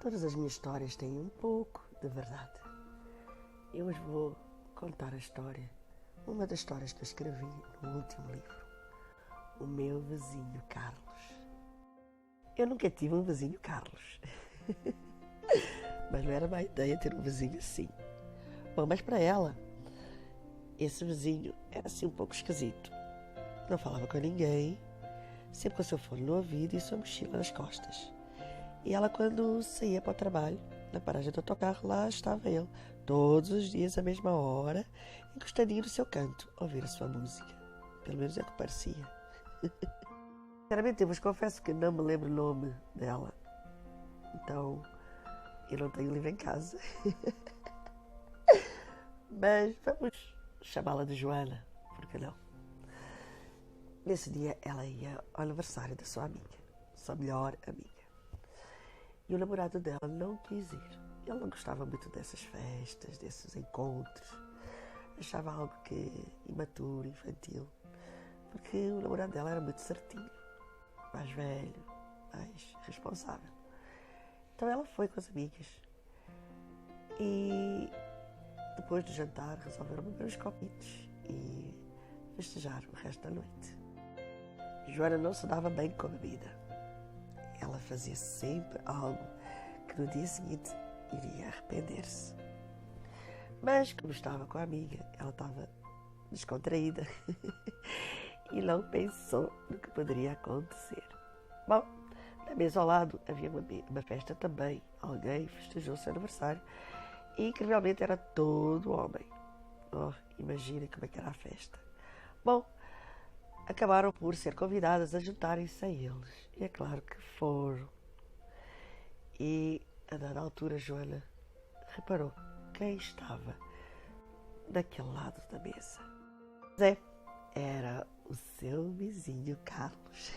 Todas as minhas histórias têm um pouco de verdade. Eu hoje vou contar a história, uma das histórias que eu escrevi no último livro, O Meu Vizinho Carlos. Eu nunca tive um vizinho Carlos, mas não era má ideia ter um vizinho assim. Bom, mas para ela, esse vizinho era assim um pouco esquisito. Não falava com ninguém, sempre com o seu fone no ouvido e sua mochila nas costas. E ela, quando saía para o trabalho, na paragem do autocarro, lá estava ele, todos os dias, à mesma hora, encostadinho no seu canto, a ouvir a sua música. Pelo menos é o que parecia. Sinceramente, eu vos confesso que não me lembro o nome dela. Então, eu não tenho livro em casa. Mas vamos chamá-la de Joana, por que não? Nesse dia, ela ia ao aniversário da sua amiga, sua melhor amiga. E o namorado dela não quis ir. Ele não gostava muito dessas festas, desses encontros. Achava algo que imaturo, infantil. Porque o namorado dela era muito certinho, mais velho, mais responsável. Então ela foi com as amigas. E depois do jantar resolveram beber uns copitos e festejar o resto da noite. Joana não se dava bem com a bebida. Ela fazia sempre algo que no dia seguinte iria arrepender-se. Mas, como estava com a amiga, ela estava descontraída e não pensou no que poderia acontecer. Bom, na mesa ao lado havia uma festa também. Alguém festejou o seu aniversário e, incrivelmente, era todo homem. Oh, imaginem como é que era a festa. Bom, acabaram por ser convidadas a juntarem-se a eles. E é claro que foram. E, a dada altura, Joana reparou quem estava daquele lado da mesa. Zé, era o seu vizinho Carlos.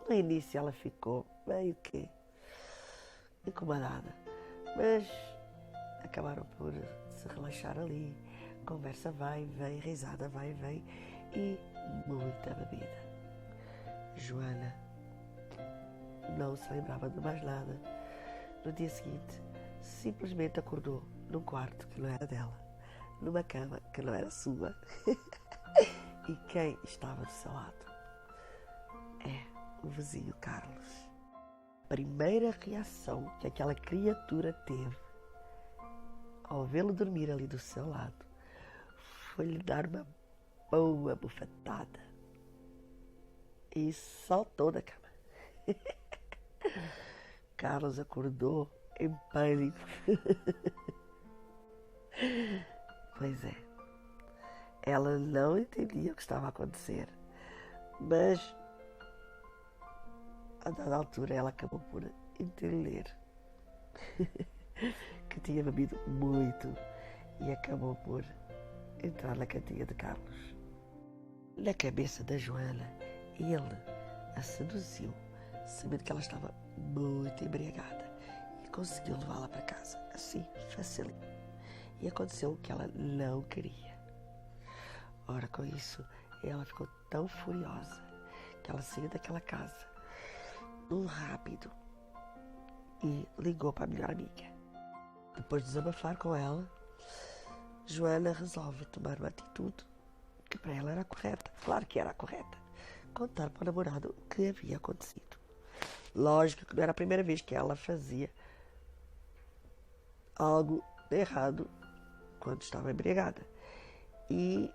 No início ela ficou meio que incomodada, mas acabaram por se relaxar ali. Conversa vai e vem, risada vai e vem e muita bebida. Joana não se lembrava de mais nada. No dia seguinte, simplesmente acordou num quarto que não era dela, numa cama que não era sua. E quem estava do seu lado? É o vizinho Carlos. A primeira reação que aquela criatura teve ao vê-lo dormir ali do seu lado foi-lhe dar uma boa bufetada e saltou da cama. Carlos acordou em pânico. Pois é, ela não entendia o que estava a acontecer, mas a dada altura ela acabou por entender que tinha bebido muito e acabou por entrar na cantinha de Carlos. Na cabeça da Joana, ele a seduziu, sabendo que ela estava muito embriagada, e conseguiu levá-la para casa, assim, facilinho. E aconteceu o que ela não queria. Ora, com isso, ela ficou tão furiosa que ela saiu daquela casa num rápido e ligou para a melhor amiga. Depois de desabafar com ela, Joana resolve tomar uma atitude que para ela era correta. Claro que era a correta. Contar para o namorado o que havia acontecido. Lógico que não era a primeira vez que ela fazia algo de errado quando estava embriagada. E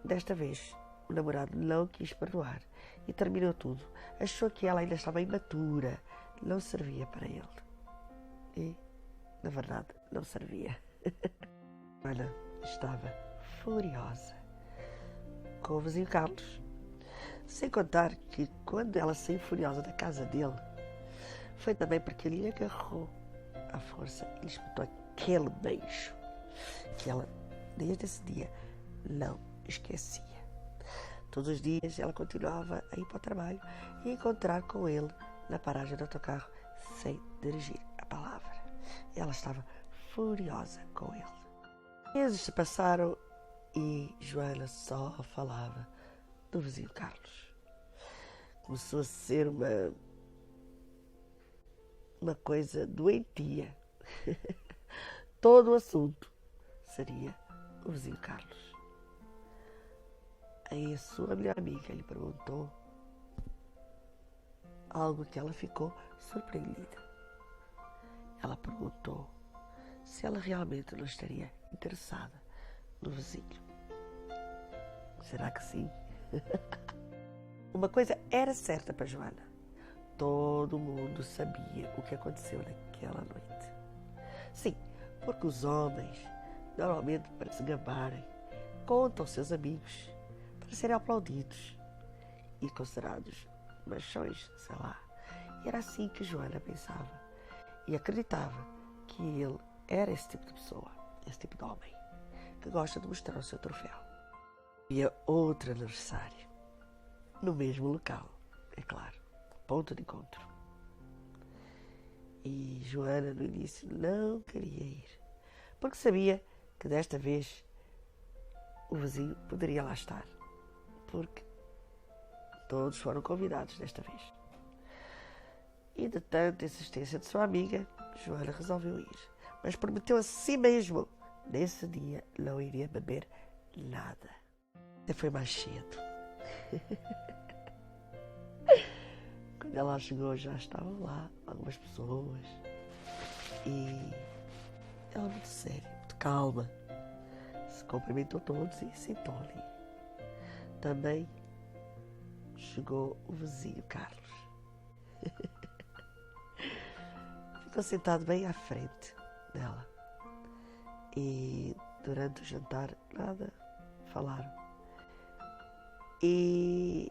desta vez o namorado não quis perdoar e terminou tudo. Achou que ela ainda estava imatura, não servia para ele. E, na verdade, não servia. Ana estava furiosa com o vizinho Carlos. Sem contar que quando ela saiu furiosa da casa dele, foi também porque ele lhe agarrou à força e lhe espetou aquele beijo que ela, desde esse dia, não esquecia. Todos os dias ela continuava a ir para o trabalho e a encontrar com ele na paragem do autocarro sem dirigir a palavra. Ela estava furiosa com ele. Meses se passaram e Joana só falava do vizinho Carlos. Começou a ser uma coisa doentia. Todo o assunto seria o vizinho Carlos. Aí a sua melhor amiga lhe perguntou algo que ela ficou surpreendida. Ela perguntou se ela realmente não estaria interessada no vizinho. Será que sim? Uma coisa era certa para Joana. Todo mundo sabia o que aconteceu naquela noite. Sim, porque os homens, normalmente para se gabarem, contam aos seus amigos para serem aplaudidos e considerados machões, sei lá. E era assim que Joana pensava e acreditava que ele era esse tipo de pessoa, esse tipo de homem, que gosta de mostrar o seu troféu. E outro aniversário, no mesmo local, é claro, ponto de encontro. E Joana no início não queria ir, porque sabia que desta vez o vizinho poderia lá estar, porque todos foram convidados desta vez. E de tanta insistência de sua amiga, Joana resolveu ir, mas prometeu a si mesmo, nesse dia não iria beber nada. Até foi mais cedo. Quando ela chegou já estavam lá algumas pessoas e ela muito séria, muito calma, se cumprimentou todos e sentou ali. Também chegou o vizinho Carlos. Ficou sentado bem à frente dela. E durante o jantar nada falaram. E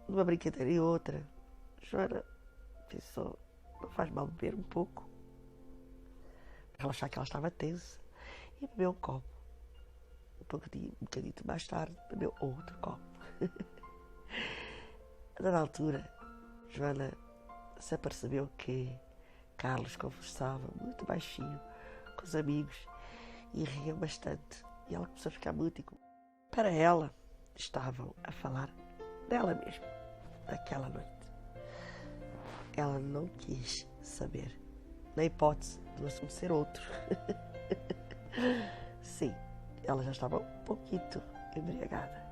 numa brincadeira e outra, Joana pensou, não faz mal beber um pouco. Ela achava que ela estava tensa e bebeu um copo. Um bocadinho mais tarde, bebeu outro copo. A dada altura, Joana se apercebeu que Carlos conversava muito baixinho com os amigos e ria bastante. E ela começou a ficar muito incomodada. Para ela, estavam a falar dela mesma, daquela noite. Ela não quis saber, na hipótese do assunto ser outro. Sim, ela já estava um pouquinho embriagada.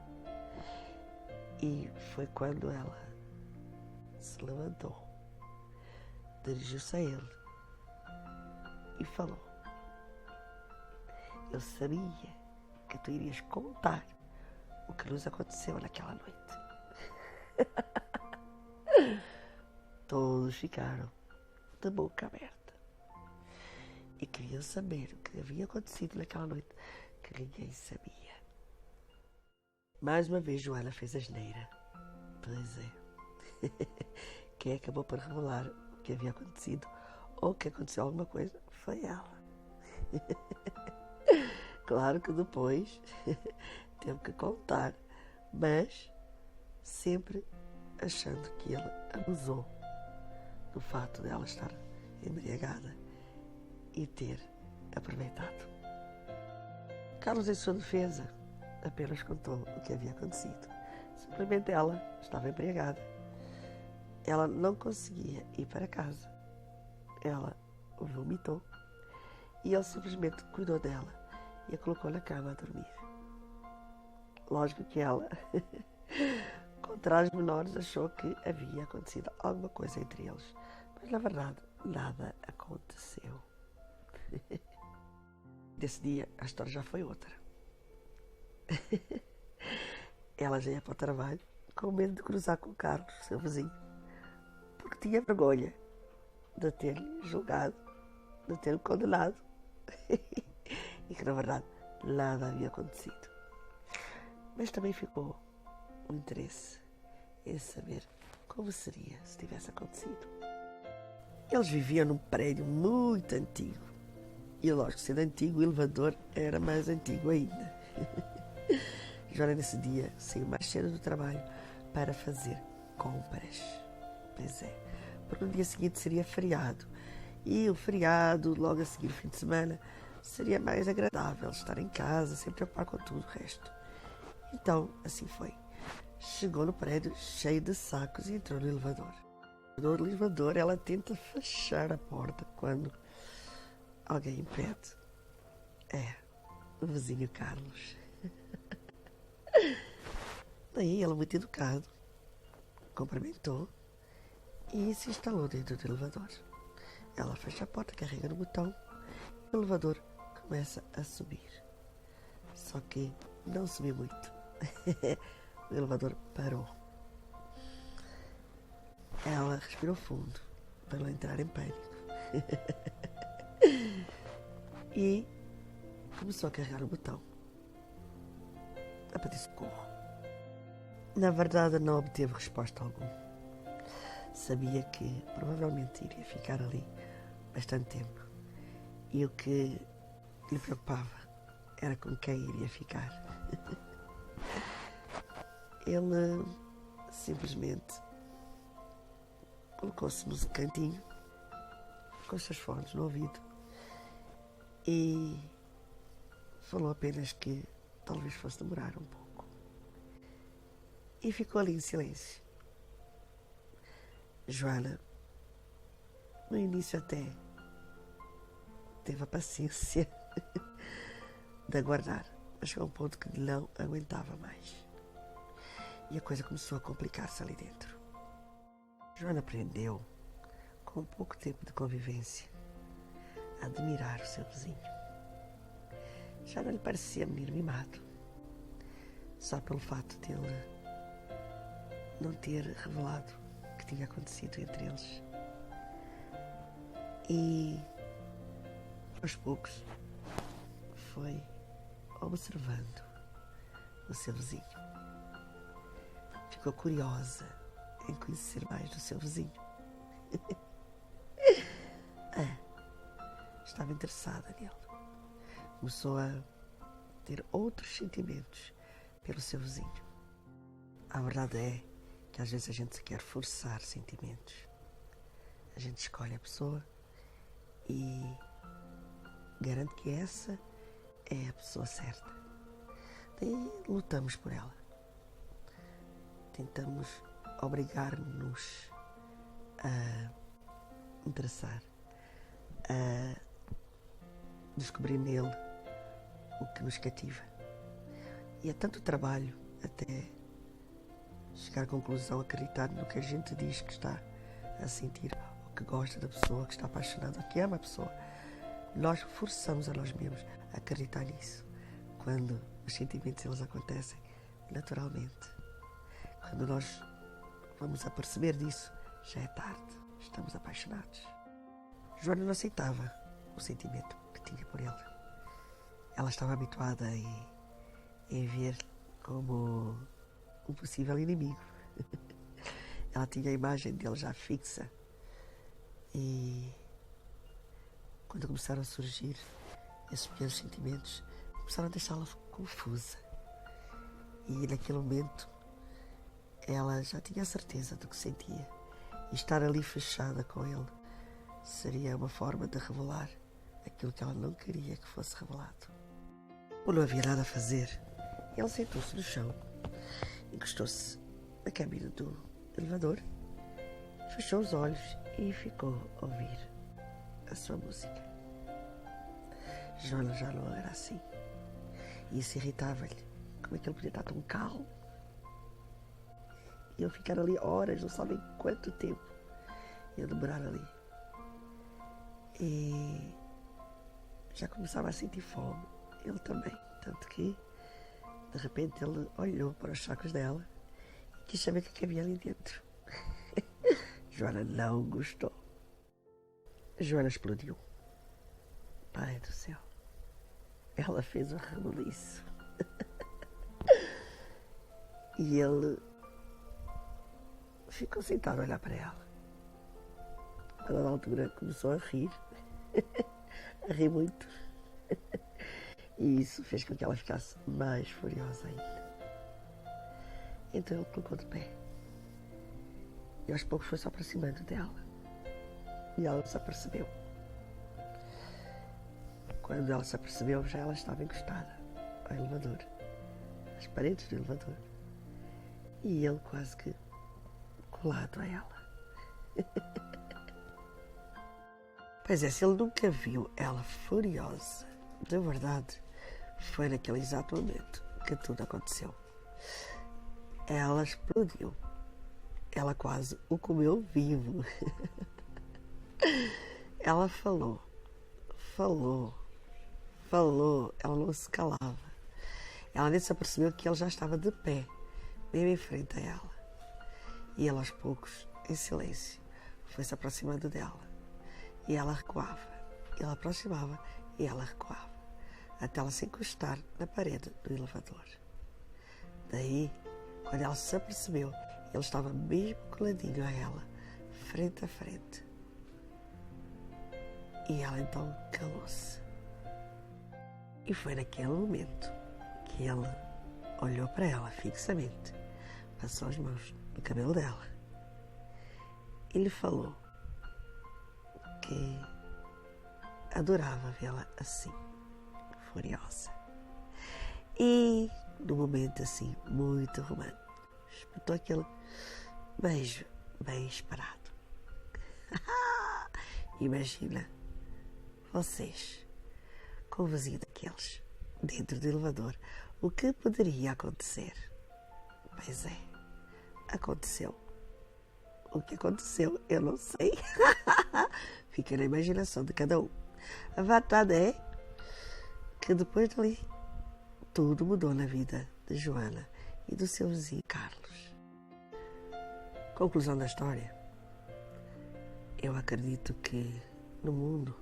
E foi quando ela se levantou, dirigiu-se a ele e falou: eu sabia que tu irias contar o que nos aconteceu naquela noite. Todos ficaram de boca aberta e queriam saber o que havia acontecido naquela noite, que ninguém sabia. Mais uma vez Joana fez asneira. Pois é. Quem acabou por revelar o que havia acontecido ou que aconteceu alguma coisa foi ela. Claro que depois teve que contar, mas sempre achando que ele abusou do fato dela estar embriagada e ter aproveitado. Carlos, em sua defesa, apenas contou o que havia acontecido. Simplesmente ela estava embriagada. Ela não conseguia ir para casa. Ela vomitou e ele simplesmente cuidou dela e a colocou na cama a dormir. Lógico que ela, contra os menores, achou que havia acontecido alguma coisa entre eles. Mas, na verdade, nada aconteceu. Desse dia, a história já foi outra. Ela já ia para o trabalho com medo de cruzar com o Carlos, seu vizinho, porque tinha vergonha de ter-lhe julgado, de ter-lhe condenado e que, na verdade, nada havia acontecido. Mas também ficou o interesse em saber como seria se tivesse acontecido. Eles viviam num prédio muito antigo. E, lógico, sendo antigo, o elevador era mais antigo ainda. Joana, nesse dia, saiu mais cedo do trabalho para fazer compras. Pois é, porque no dia seguinte seria feriado. E o feriado, logo a seguir o fim de semana, seria mais agradável estar em casa, sem preocupar com tudo o resto. Então, assim foi. Chegou no prédio cheio de sacos e entrou no elevador. No elevador ela tenta fechar a porta quando alguém impede. É, o vizinho Carlos. Daí ele, muito educado, cumprimentou e se instalou dentro do elevador. Ela fecha a porta, carrega no botão e o elevador começa a subir. Só que não subiu muito. O elevador parou. Ela respirou fundo para não entrar em pânico. E começou a carregar o botão a pedir socorro. Na verdade, não obteve resposta alguma. Sabia que provavelmente iria ficar ali bastante tempo. E o que lhe preocupava era com quem iria ficar. Ele simplesmente colocou-se no cantinho, com os seus fones no ouvido e falou apenas que talvez fosse demorar um pouco. E ficou ali em silêncio. Joana, no início até teve a paciência de aguardar, mas chegou a um ponto que não aguentava mais. E a coisa começou a complicar-se ali dentro. Joana aprendeu, com pouco tempo de convivência, a admirar o seu vizinho. Já não lhe parecia menino mimado, só pelo fato de ele não ter revelado o que tinha acontecido entre eles. E, aos poucos, foi observando o seu vizinho. Ficou curiosa em conhecer mais do seu vizinho. Estava interessada nele. Começou a ter outros sentimentos pelo seu vizinho. A verdade é que às vezes a gente quer forçar sentimentos. A gente escolhe a pessoa e garante que essa é a pessoa certa. Daí lutamos por ela. Tentamos obrigar-nos a interessar, a descobrir nele o que nos cativa. E é tanto trabalho até chegar à conclusão, acreditar no que a gente diz que está a sentir, ou que gosta da pessoa, que está apaixonado, que ama a pessoa. Nós forçamos a nós mesmos a acreditar nisso, quando os sentimentos eles acontecem naturalmente. Quando nós vamos a perceber disso, já é tarde, estamos apaixonados. Joana não aceitava o sentimento que tinha por ele. Ela estava habituada em ver como um possível inimigo. Ela tinha a imagem dele já fixa. E quando começaram a surgir esses pequenos sentimentos, começaram a deixá-la confusa. E naquele momento, ela já tinha a certeza do que sentia. E estar ali fechada com ele seria uma forma de revelar aquilo que ela não queria que fosse revelado. Ou não havia nada a fazer, ele sentou-se no chão, encostou-se na cabine do elevador, fechou os olhos e ficou a ouvir a sua música. Joana já não era assim. E isso irritava-lhe. Como é que ele podia estar tão calmo? Iam ficar ali horas, não sabem quanto tempo. Iam demorar ali. E já começava a sentir fome. Ele também. Tanto que, de repente, ele olhou para os sacos dela e quis saber o que havia ali dentro. Joana não gostou. Joana explodiu. Pai do céu. Ela fez um rebuliço. E ele ficou sentado a olhar para ela. A dada altura começou a rir. A rir muito. E isso fez com que ela ficasse mais furiosa ainda. Então ele colocou de pé. E aos poucos foi se aproximando dela. E ela se apercebeu. Quando ela se apercebeu, já ela estava encostada ao elevador, às paredes do elevador. e ele quase que colado a ela. Pois é, se ele nunca viu ela furiosa, de verdade, foi naquele exato momento que tudo aconteceu. Ela explodiu. Ela quase o comeu vivo. Ela falou. Ela não se calava. Ela nem se apercebeu que ele já estava de pé, mesmo em frente a ela. E ela, aos poucos, em silêncio, foi-se aproximando dela. E ela recuava. Ele aproximava e ela recuava, até ela se encostar na parede do elevador. Daí, quando ela se apercebeu, ele estava mesmo coladinho a ela, frente a frente. E ela então calou-se. E foi naquele momento que ele olhou para ela fixamente, passou as mãos no cabelo dela e lhe falou que adorava vê-la assim, furiosa. E, num momento assim, muito romântico, espetou aquele beijo bem esperado. Imagina vocês, com o vizinho daqueles, dentro do elevador, o que poderia acontecer? Pois é, aconteceu. O que aconteceu, eu não sei. Fica na imaginação de cada um. A verdade é que depois dali, tudo mudou na vida de Joana e do seu vizinho Carlos. Conclusão da história. Eu acredito que no mundo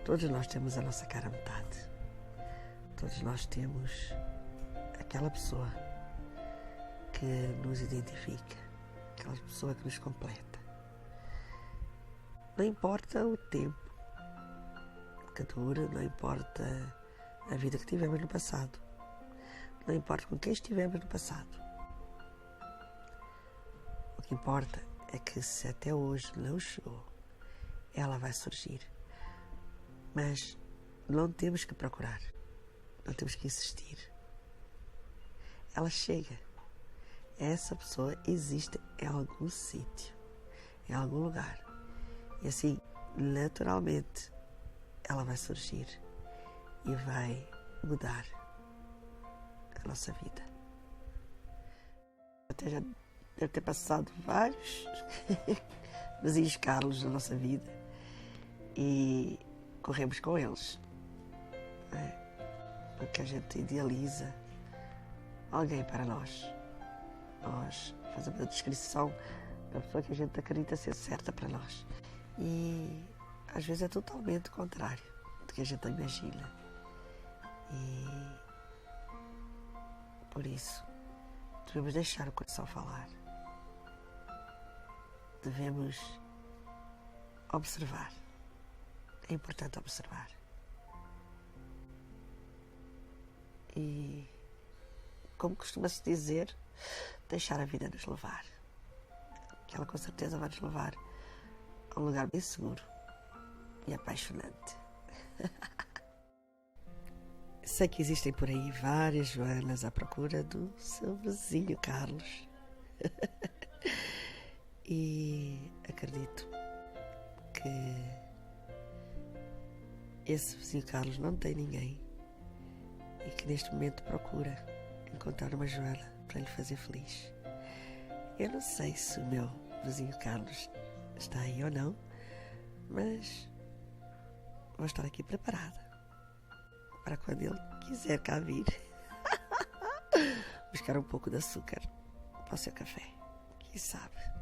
todos nós temos a nossa cara a metade. Todos nós temos aquela pessoa que nos identifica, aquela pessoa que nos completa. Não importa o tempo que dura, não importa a vida que tivemos no passado, não importa com quem estivemos no passado. O que importa é que se até hoje não chegou, ela vai surgir. Mas não temos que procurar, não temos que insistir. Ela chega. Essa pessoa existe em algum sítio, em algum lugar. E assim, naturalmente, ela vai surgir e vai mudar a nossa vida. Até já deve ter passado vários vizinhos Carlos na nossa vida e corremos com eles, porque a gente idealiza alguém para nós. Nós fazemos a descrição da pessoa que a gente acredita ser certa para nós. E às vezes é totalmente contrário do que a gente imagina. E por isso devemos deixar o coração falar. Devemos observar. É importante observar. E, como costuma-se dizer, deixar a vida nos levar. Que ela com certeza vai nos levar a um lugar bem seguro e apaixonante. Sei que existem por aí várias Joanas à procura do seu vizinho Carlos. E acredito que esse vizinho Carlos não tem ninguém e que neste momento procura encontrar uma Joana para lhe fazer feliz. Eu não sei se o meu vizinho Carlos está aí ou não, mas vou estar aqui preparada para quando ele quiser cá vir buscar um pouco de açúcar para o seu café. Quem sabe?